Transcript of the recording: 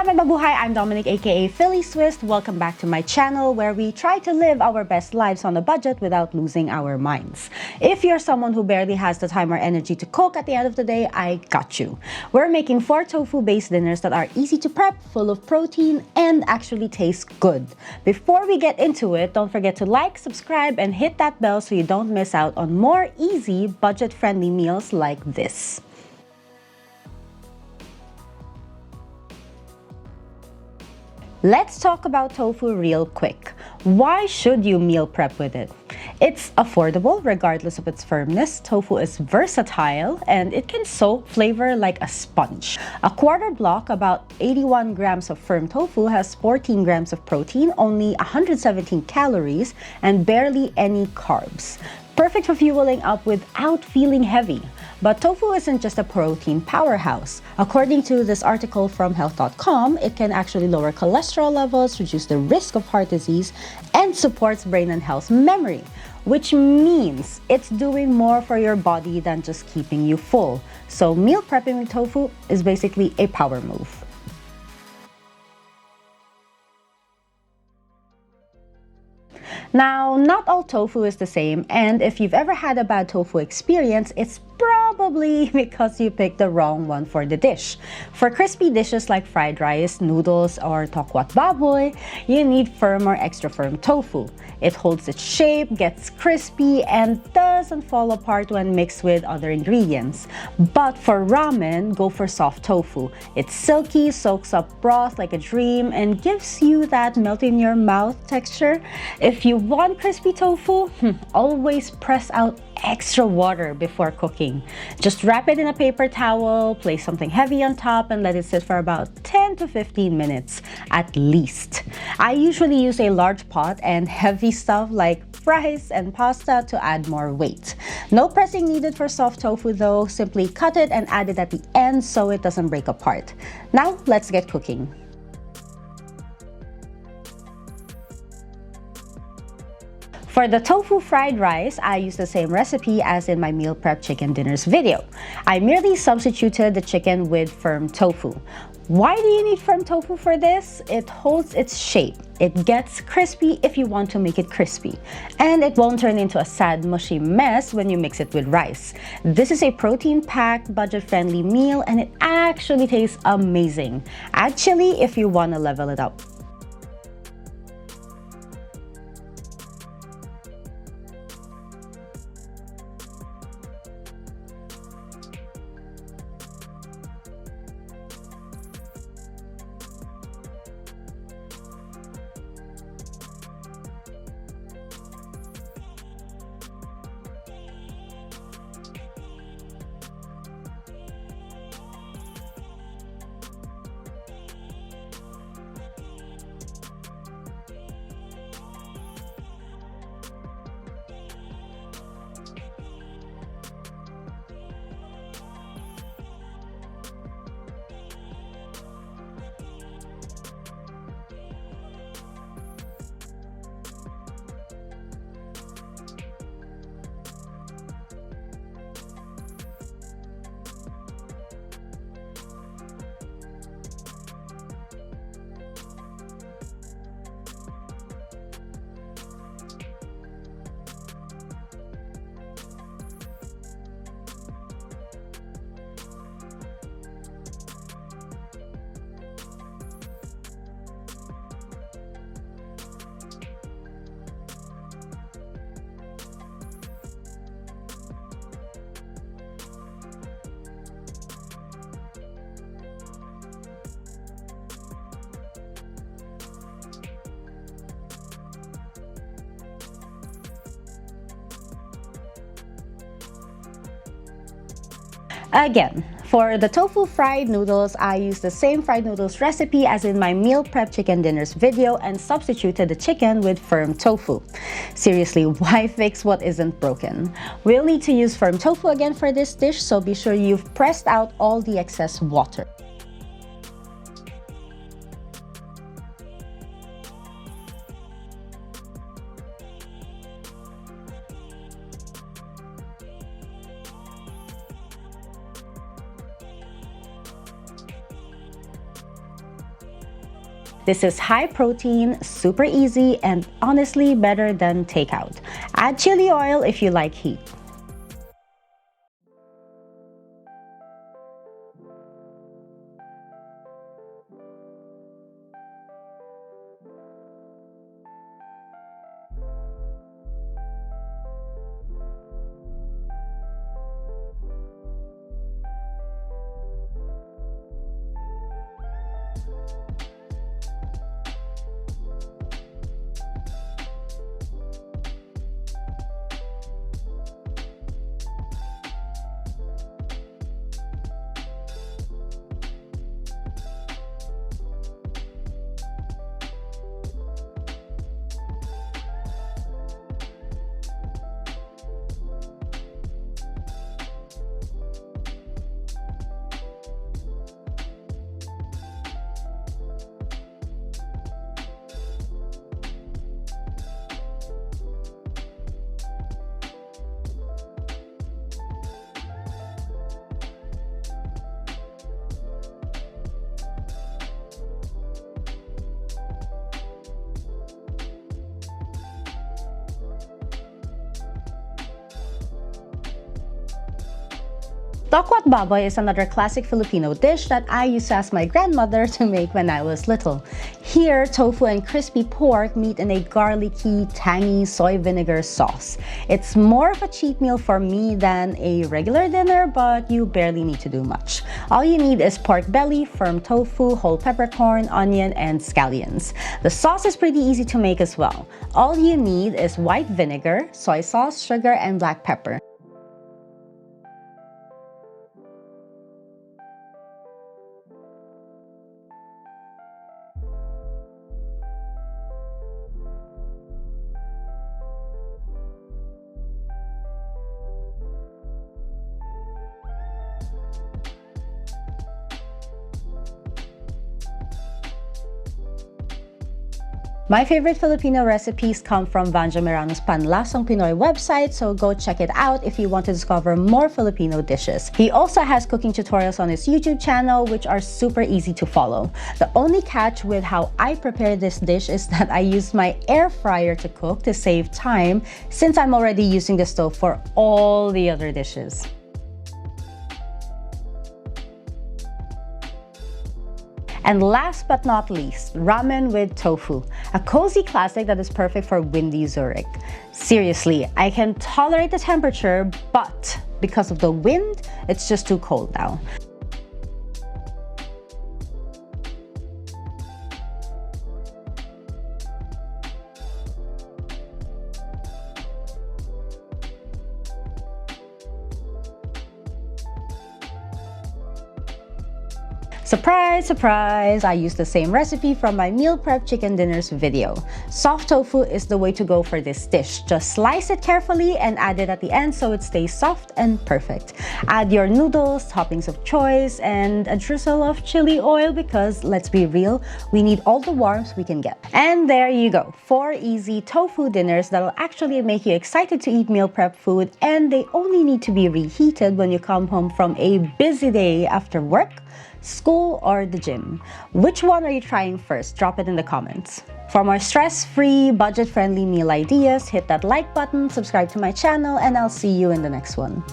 Tokwa't Baboy, I'm Dominic aka Philly Swiss. Welcome back to my channel where we try to live our best lives on a budget without losing our minds. If you're someone who barely has the time or energy to cook at the end of the day, I got you. We're making 4 tofu-based dinners that are easy to prep, full of protein, and actually taste good. Before we get into it, don't forget to like, subscribe, and hit that bell so you don't miss out on more easy, budget-friendly meals like this. Let's talk about tofu real quick. Why should you meal prep with it? It's affordable regardless of its firmness. Tofu is versatile and it can soak flavor like a sponge. A quarter block, about 81 grams of firm tofu, has 14 grams of protein, only 117 calories, and barely any carbs. Perfect for fueling up without feeling heavy. But tofu isn't just a protein powerhouse. According to this article from health.com, it can actually lower cholesterol levels, reduce the risk of heart disease, and supports brain and health memory, which means it's doing more for your body than just keeping you full. So meal prepping with tofu is basically a power move. Now, not all tofu is the same, and if you've ever had a bad tofu experience, it's probably because you picked the wrong one for the dish. For crispy dishes like fried rice, noodles, or Tokwa't Baboy, you need firm or extra firm tofu. It holds its shape, gets crispy, and doesn't fall apart when mixed with other ingredients. But for ramen, go for soft tofu. It's silky, soaks up broth like a dream, and gives you that melt-in-your-mouth texture. If you want crispy tofu, always press out extra water before cooking. Just wrap it in a paper towel, place something heavy on top, and let it sit for about 10 to 15 minutes at least. I usually use a large pot and heavy stuff like rice and pasta to add more weight. No pressing needed for soft tofu though, simply cut it and add it at the end so it doesn't break apart. Now let's get cooking. For the tofu fried rice, I use the same recipe as in my meal prep chicken dinners video. I merely substituted the chicken with firm tofu. Why do you need firm tofu for this? It holds its shape. It gets crispy if you want to make it crispy. And it won't turn into a sad, mushy mess when you mix it with rice. This is a protein-packed, budget-friendly meal, and it actually tastes amazing. Add chili if you want to level it up. Again, for the tofu fried noodles, I used the same fried noodles recipe as in my meal prep chicken dinners video and substituted the chicken with firm tofu. Seriously, why fix what isn't broken? We'll need to use firm tofu again for this dish, so be sure you've pressed out all the excess water. This is high protein, super easy, and honestly better than takeout. Add chili oil if you like heat. Tokwa't Baboy is another classic Filipino dish that I used to ask my grandmother to make when I was little. Here, tofu and crispy pork meet in a garlicky, tangy soy vinegar sauce. It's more of a cheat meal for me than a regular dinner, but you barely need to do much. All you need is pork belly, firm tofu, whole peppercorn, onion, and scallions. The sauce is pretty easy to make as well. All you need is white vinegar, soy sauce, sugar, and black pepper. My favorite Filipino recipes come from Vanja Merano's Panlasang Pinoy website, so go check it out if you want to discover more Filipino dishes. He also has cooking tutorials on his YouTube channel, which are super easy to follow. The only catch with how I prepare this dish is that I use my air fryer to cook to save time, since I'm already using the stove for all the other dishes. And last but not least, ramen with tofu, a cozy classic that is perfect for windy Zurich. Seriously, I can tolerate the temperature, but because of the wind, it's just too cold now. Surprise, surprise! I used the same recipe from my meal prep chicken dinners video. Soft tofu is the way to go for this dish. Just slice it carefully and add it at the end so it stays soft and perfect. Add your noodles, toppings of choice, and a drizzle of chili oil because, let's be real, we need all the warmth we can get. And there you go, 4 easy tofu dinners that'll actually make you excited to eat meal prep food, and they only need to be reheated when you come home from a busy day after work, school, or the gym. Which one are you trying first? Drop it in the comments. For more stress-free, budget-friendly meal ideas, hit that like button, subscribe to my channel, and I'll see you in the next one.